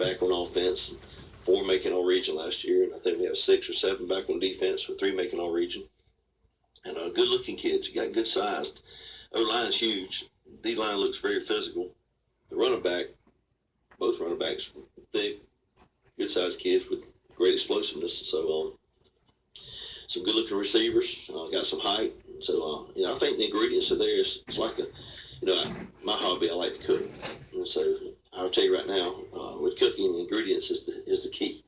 back on offense, 4 making all region last year, and I think we have 6 or 7 back on defense with 3 making all region. And good-looking kids. You got good sized. O-line's huge. D-line looks very physical. The running back, both running backs, big, good-sized kids with great explosiveness. So some good-looking receivers. Got some height. So I think the ingredients are there. It's like my hobby. I like to cook, and so I'll tell you right now, with cooking, the ingredients is the key.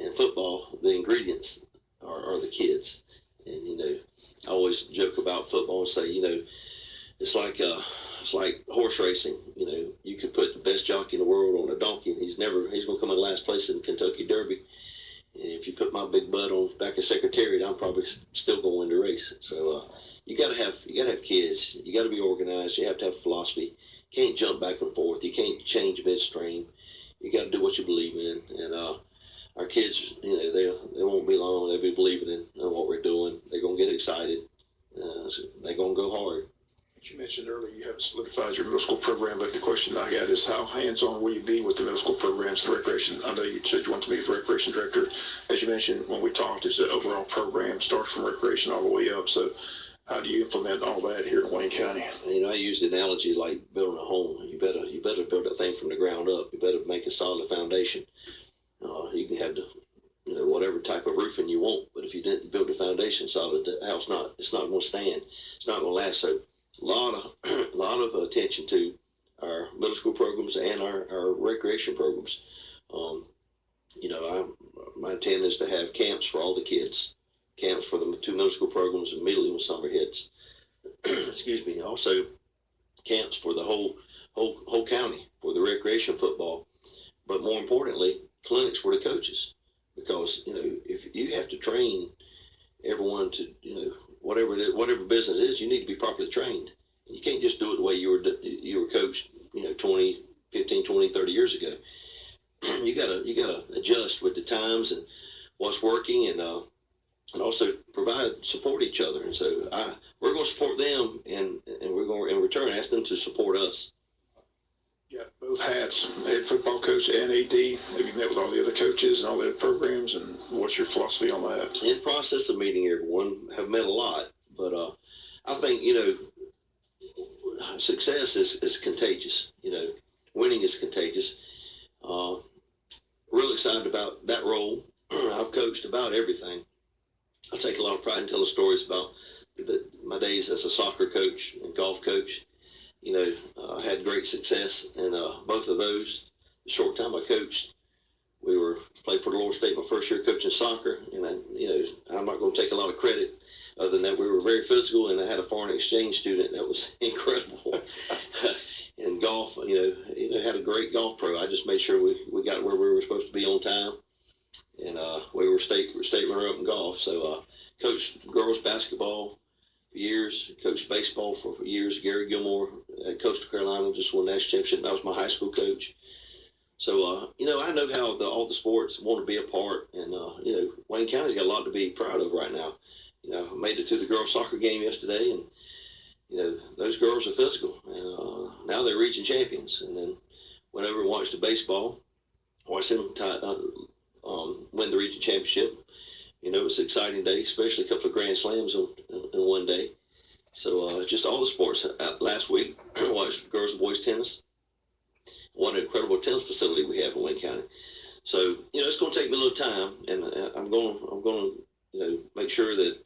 And football, the ingredients are the kids. And I always joke about football and say, it's like horse racing. You could put the best jockey in the world on a donkey, and he's going to come in last place in the Kentucky Derby. And if you put my big butt on back of Secretariat, I'm probably still going to win the race. So you got to have kids. You got to be organized. You have to have philosophy. You can't jump back and forth. You can't change midstream. You got to do what you believe in. And our kids, they won't be long. They'll be believing in what we're doing. They're going to get excited. So they're going to go hard. You mentioned earlier you haven't solidified your middle school program, but the question I got is how hands-on will you be with the middle school programs, the recreation? I know you said you want to be the recreation director. As you mentioned when we talked, is the overall program starts from recreation all the way up. So how do you implement all that here in Wayne County? I use the analogy like building a home. You better build that thing from the ground up. You better make a solid foundation. You can have whatever type of roofing you want, but if you didn't build the foundation solid, the house it's not going to stand. It's not going to last. So a lot of attention to our middle school programs and our recreation programs. My intent is to have camps for all the kids, camps for the 2 middle school programs immediately when summer hits. Excuse me. Also, camps for the whole county for the recreation football, but more importantly, clinics for the coaches, because if you have to train everyone to whatever business it is, you need to be properly trained. And you can't just do it the way you were coached 15, 20, 30 years ago. you gotta adjust with the times and what's working, and also support each other. And so we're going to support them, and we're going to in return ask them to support us. Yeah, both hats, head football coach and AD. Have you met with all the other coaches and all the other programs, and what's your philosophy on that? In the process of meeting everyone, have met a lot, but I think success is contagious. Winning is contagious. Real excited about that role. I've coached about everything. I take a lot of pride in telling stories about my days as a soccer coach and golf coach. I had great success in both of those. The short time I coached, we played for the Lower State my first year coaching soccer, and I'm not going to take a lot of credit other than that we were very physical, and I had a foreign exchange student that was incredible. And golf, had a great golf pro. I just made sure we got where we were supposed to be on time, and we were state runner-up in golf. So coached girls basketball for years, coached baseball for years. Gary Gilmore at Coastal Carolina just won the national championship. That was my high school coach. So, I know how all the sports want to be a part, and, Wayne County's got a lot to be proud of right now. I made it to the girls' soccer game yesterday, and, those girls are physical, and now they're region champions. And then went over and watched the baseball, watched them win the region championship. It was an exciting day, especially a couple of grand slams in one day. So just all the sports. Last week, I watched girls and boys tennis. What an incredible tennis facility we have in Wayne County. So, it's going to take me a little time, and I'm going to make sure that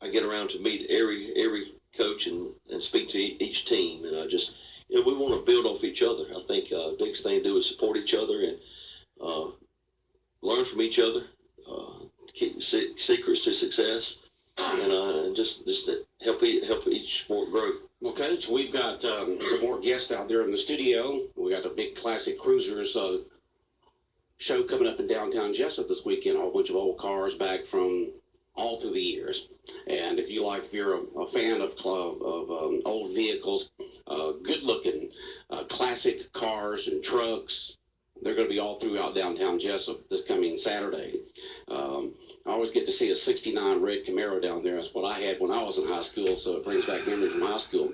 I get around to meet every coach and speak to each team. And I just, we want to build off each other. I think the biggest thing to do is support each other and learn from each other, keep secrets to success, and just help each sport grow. Well, Coach, we've got some more guests out there in the studio. We got a big Classic Cruisers show coming up in downtown Jessup this weekend. A whole bunch of old cars back from all through the years. And if you're a fan of old vehicles, good-looking classic cars and trucks, They're going to be all throughout downtown Jessup this coming Saturday. I always get to see a 69 red Camaro down there. That's what I had when I was in high school, so it brings back memories from high school.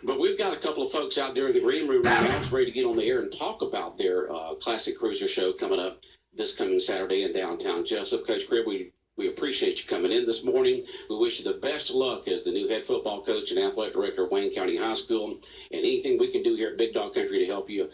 But we've got a couple of folks out there in the green room right now ready to get on the air and talk about their Classic Cruiser show coming up this coming Saturday in downtown Jessup. Coach Cribb, we appreciate you coming in this morning. We wish you the best of luck as the new head football coach and athletic director of Wayne County High School. And anything we can do here at Big Dog Country to help you,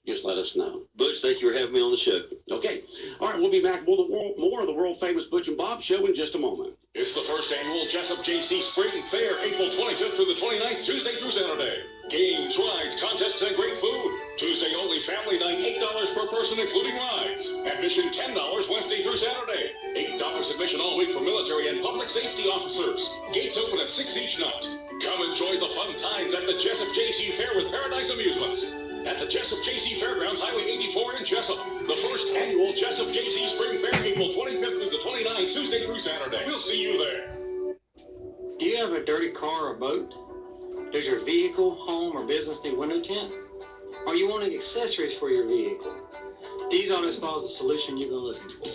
just let us know. Butch, thank you for having me on the show. Okay. All right, we'll be back with more of the world-famous Butch and Bob show in just a moment. It's the first annual Jessup JC Spring Fair, April 25th through the 29th, Tuesday through Saturday. Games, rides, contests, and great food. Tuesday only family night, $8 per person, including rides. Admission $10 Wednesday through Saturday. $8 admission all week for military and public safety officers. Gates open at 6 each night. Come enjoy the fun times at the Jessup JC Fair with Paradise Amusements. At the Jessup JC Fairgrounds, Highway 84 in Jessup. The first annual Jessup JC Spring Fair, April 25th through the 29th, Tuesday through Saturday. We'll see you there. Do you have a dirty car or boat? Does your vehicle, home, or business need window tint? Are you wanting accessories for your vehicle? D's Auto Spa is the solution you've been looking for.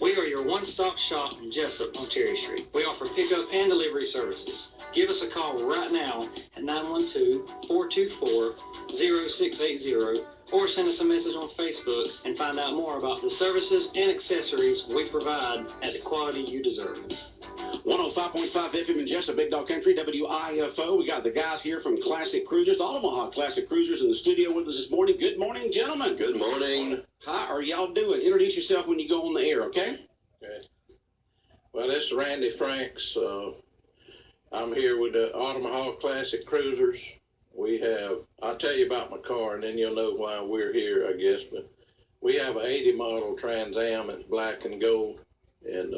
We are your one-stop shop in Jessup on Cherry Street. We offer pickup and delivery services. Give us a call right now at 912-424-0680 or send us a message on Facebook and find out more about the services and accessories we provide at the quality you deserve. 105.5 FM in Jessup, Big Dog Country, WIFO. We got the guys here from Classic Cruisers, the Omaha Classic Cruisers, in the studio with us this morning. Good morning, gentlemen. Good morning. How are y'all doing? Introduce yourself when you go on the air, okay? Okay. Well, this is Randy Franks. I'm here with the Omaha Classic Cruisers. I'll tell you about my car and then you'll know why we're here, I guess. But we have an 80 model Trans Am. It's black and gold. And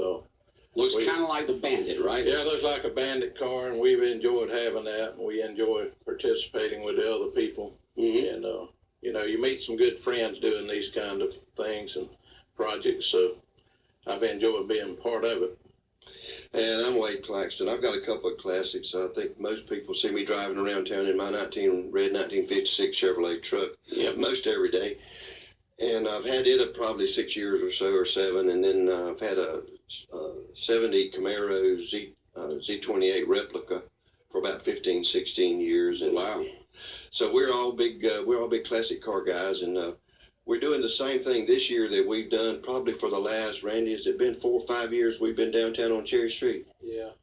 looks kind of like the Bandit, right? Yeah, it looks like a Bandit car, and we've enjoyed having that. And we enjoy participating with the other people. Mm-hmm. And, you meet some good friends doing these kind of things and projects. So I've enjoyed being part of it. And I'm Wade Claxton. I've got a couple of classics. I think most people see me driving around town in my red 1956 Chevrolet truck most every day. And I've had it probably 6 years or so, or 7. And then I've had a 70 Camaro Z28 replica for about 15, 16 years. And wow. So we're all big classic car guys, and we're doing the same thing this year that we've done probably for the last, Randy, has it been 4 or 5 years we've been downtown on Cherry Street? Yeah,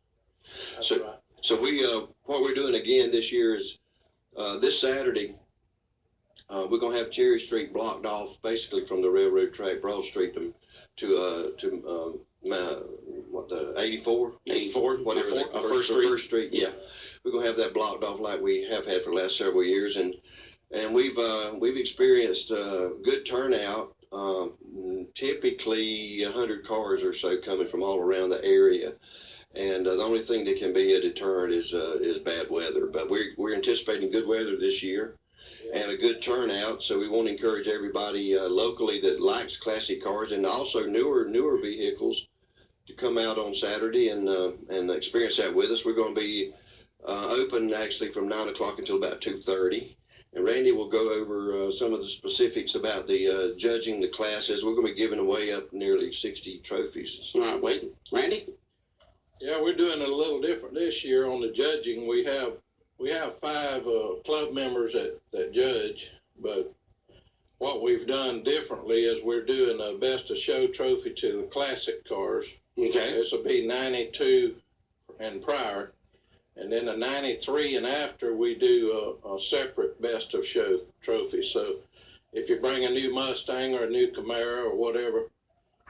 that's so, right. So what we're doing again this year is this Saturday, we're going to have Cherry Street blocked off basically from the railroad track, Broad Street, to the 84? 84? Whatever. First Street, yeah. We're going to have that blocked off like we have had for the last several years. And we've experienced good turnout, typically 100 cars or so coming from all around the area. And the only thing that can be a deterrent is bad weather. But we're anticipating good weather this year and a good turnout. So we want to encourage everybody locally that likes classic cars and also newer vehicles to come out on Saturday and experience that with us. We're going to be open actually from 9 o'clock until about 2:30. And Randy will go over some of the specifics about the judging the classes. We're going to be giving away up nearly 60 trophies. All right, wait. Randy? Yeah, we're doing it a little different this year on the judging. We have 5 club members that judge, but what we've done differently is we're doing a best of show trophy to the classic cars. Okay. This will be 92 and prior. And then the 93 and after, we do a separate best of show trophy. So if you bring a new Mustang or a new Camaro or whatever,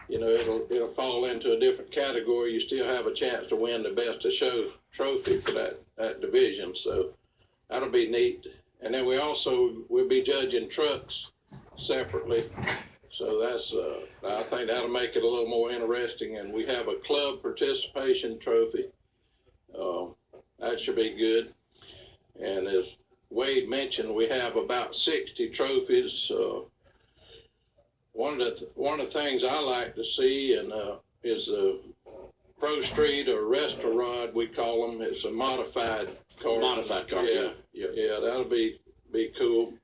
it'll fall into a different category. You still have a chance to win the best of show trophy for that division. So that'll be neat. And then we'll be judging trucks separately. So I think that'll make it a little more interesting. And we have a club participation trophy. That should be good. And as Wade mentioned, we have about 60 trophies. One of the things I like to see is a Pro Street or Restaurant, we call them. It's a modified car. Modified car. Yeah, that'll be cool.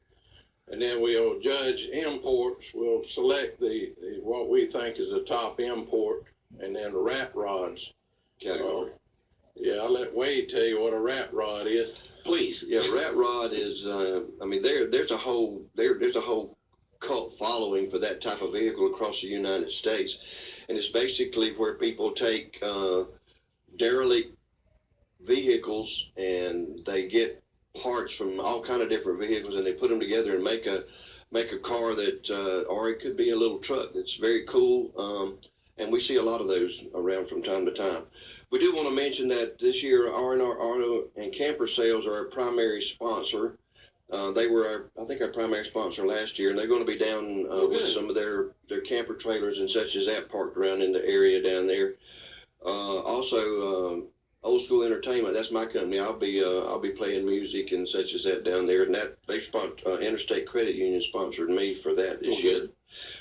And then we'll judge imports. We'll select what we think is the top import, and then rat rods Category. Yeah, I'll let Wade tell you what a rat rod is. Please. Yeah, rat rod is. I mean, there's a whole cult following for that type of vehicle across the United States, and it's basically where people take derelict vehicles and they get parts from all kind of different vehicles and they put them together and make a car that, or it could be a little truck that's very cool. And we see a lot of those around from time to time. We do want to mention that this year R&R Auto and Camper Sales are our primary sponsor. They were, I think, our primary sponsor last year, and they're going to be down with some of their camper trailers and such as that parked around in the area down there. Also, Old School Entertainment, that's my company. I'll be playing music and such as that down there, and that Interstate Credit Union sponsored me for that this year.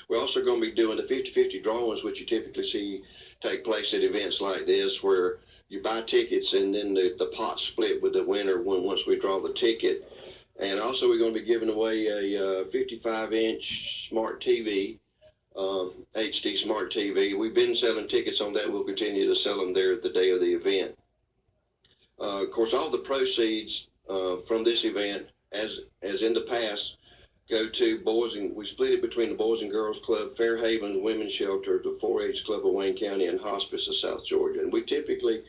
We're also going to be doing the 50-50 drawings, which you typically see take place at events like this, where you buy tickets and then the pot split with the winner once we draw the ticket. And also we're going to be giving away a 55-inch smart TV, HD smart TV. We've been selling tickets on that. We'll continue to sell them there at the day of the event. Of course, all the proceeds from this event, as in the past, go to we split it between the Boys and Girls Club, Fairhaven Women's Shelter, the 4-H Club of Wayne County, and Hospice of South Georgia. And we typically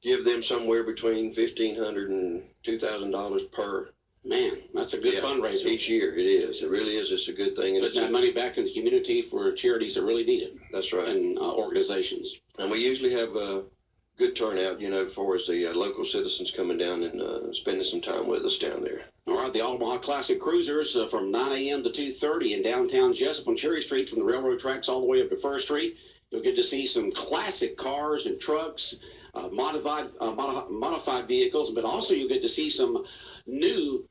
give them somewhere between $1,500 and $2,000 per. Man, that's a good fundraiser. Each year, it is. It really is. It's a good thing. And putting that money back in the community for charities that really need it. That's right. And organizations. And we usually have a good turnout, for as the local citizens coming down and spending some time with us down there. All right, the Omaha Classic Cruisers from 9 a.m. to 2:30 in downtown Jessup on Cherry Street from the railroad tracks all the way up to 1st Street. You'll get to see some classic cars and trucks, modified vehicles, but also you'll get to see some new,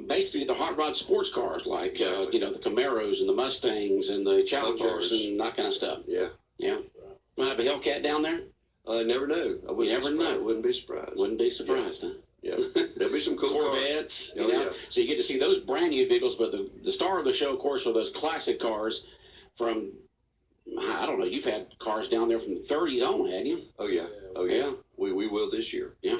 basically the hot rod sports cars like, the Camaros and the Mustangs and the Challengers and that kind of stuff. Yeah. Yeah. Might have a Hellcat down there? I never know. I wouldn't be surprised. Wouldn't be surprised, huh? Yeah. There'll be some cool Corvettes. cars. Yeah. So you get to see those brand new vehicles, but the star of the show, of course, are those classic cars from, I don't know, you've had cars down there from the 30s on, hadn't you? Oh, yeah. Oh, yeah. We will this year. Yeah.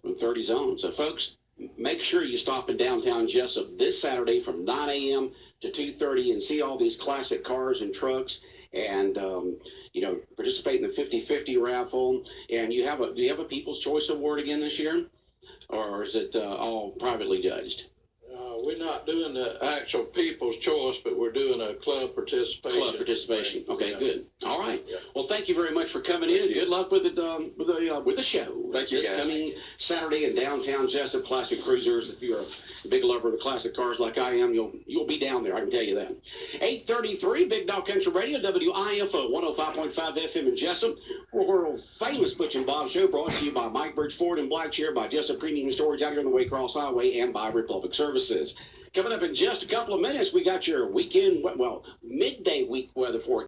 From 30s on. So, folks, make sure you stop in downtown Jessup this Saturday from 9 a.m. to 2:30 and see all these classic cars and trucks. And participate in the 50-50 raffle. And do you have a People's Choice Award again this year, or is it all privately judged? We're not doing the actual People's Choice, but we're doing a club participation. Club participation. Okay, good. All right. Yeah. Well, thank you very much for coming in, and good luck with the show. Thank you, this guys. Coming Saturday in downtown Jessup, Classic Cruisers. If you're a big lover of the classic cars like I am, you'll be down there. I can tell you that. 833 Big Dog Country Radio, WIFO 105.5 FM in Jessup. World famous Butch and Bob show brought to you by Mike Birch Ford and Blackshear, by Jessup Premium Storage out here on the Waycross Highway, and by Republic Services. Coming up in just a couple of minutes, we got your midday week weather forecast.